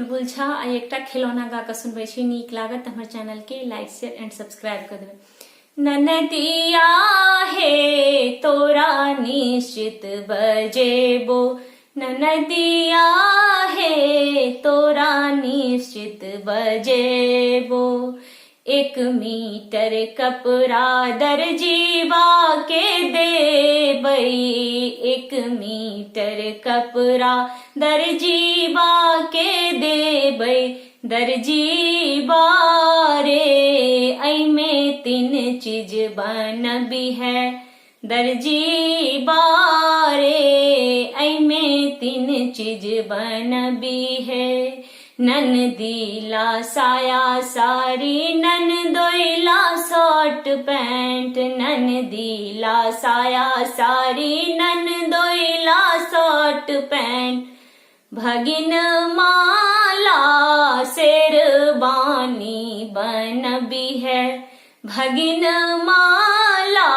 बुलबुल छा आ एकटा खिलौना गा के सुनबै छी। नीक लागत त हमर चैनल के लाइक शेयर एंड सब्सक्राइब कर देबै। ननदिया हे तोरा निश्चित बजेबो, ननदिया हे तोरा निश्चित बजेबो। 1 मीटर कपड़ा दर्जीवा के देबै, 1 मीटर कपड़ा दर्जीवा के देबै। दर्जीवा रे ऐमे 3 चीज बनबी है, दर्जीवा रे ऐमे 3 चीज बनबी है। ननदीला साया साड़ी, ननदोइला शर्ट पैंट, ननदीला साया साड़ी, ननदोइला शर्ट पैंट। भगिन माला शेरवानी बनबी है, भगिन माला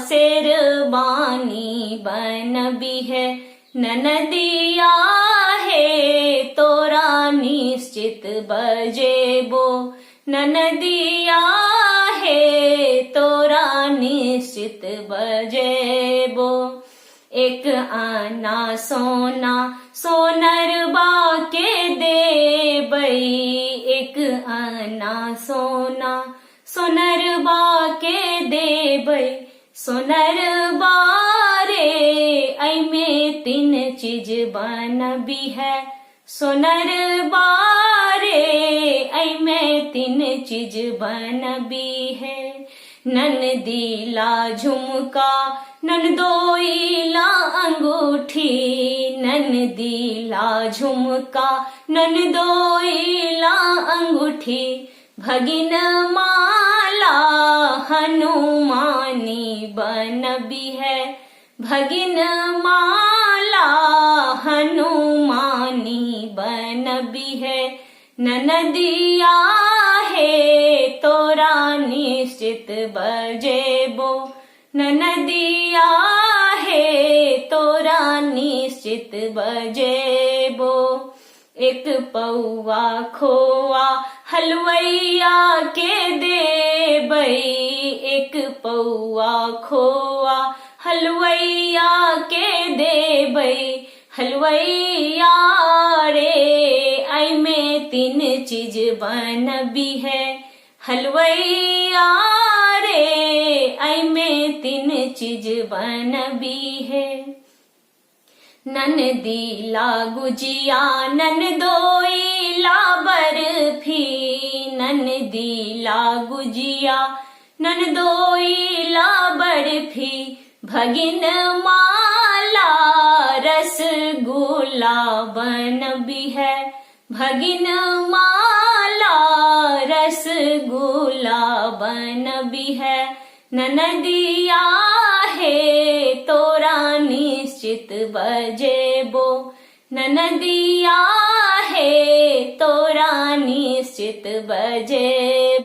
शेरवानी बनबी है। ननदिया हे तोरा निश्चित बजेबो, ननदिया हे तोरा निश्चित बजेबो। 1 आना सोना सोनरबा के देबै, 1 आना सोना सोनरबा के देबै। सोनरबा रे ऐमे 3 चीज बनबी है, सोनरबा रे ऐमे 3 चीज बनबी है। ननदीला झुमका ननदोइला अंगूठी, ननदीला झुमका ननदोइला अंगूठी। भगिन माला हनुमानी बनबी है, भगिन माला हनुमानी बनबी है। ननदिया हे तोरा निश्चित बजेबो, ननदिया हे तोरा निश्चित बजेबो। 1 पौआ खोआ हलवैया के देबै, 1 पौआ खोआ हलवैया के देबै। हलवैया रे ऐमे 3 चीज बनबी है, हलवैया रे ऐमे 3 चीज बनबी है। ननदीला गुजिया ननदोइला बर्फी, ननदीला गुजिया ननदोइला बर्फी। भगिन माला रसगुल्ला बनबी है, भगिन माला रसगुल्ला बनबी है। ननदिया हे तोरा निश्चित बजेबो, ननदिया हे तोरा निश्चित बजेबो।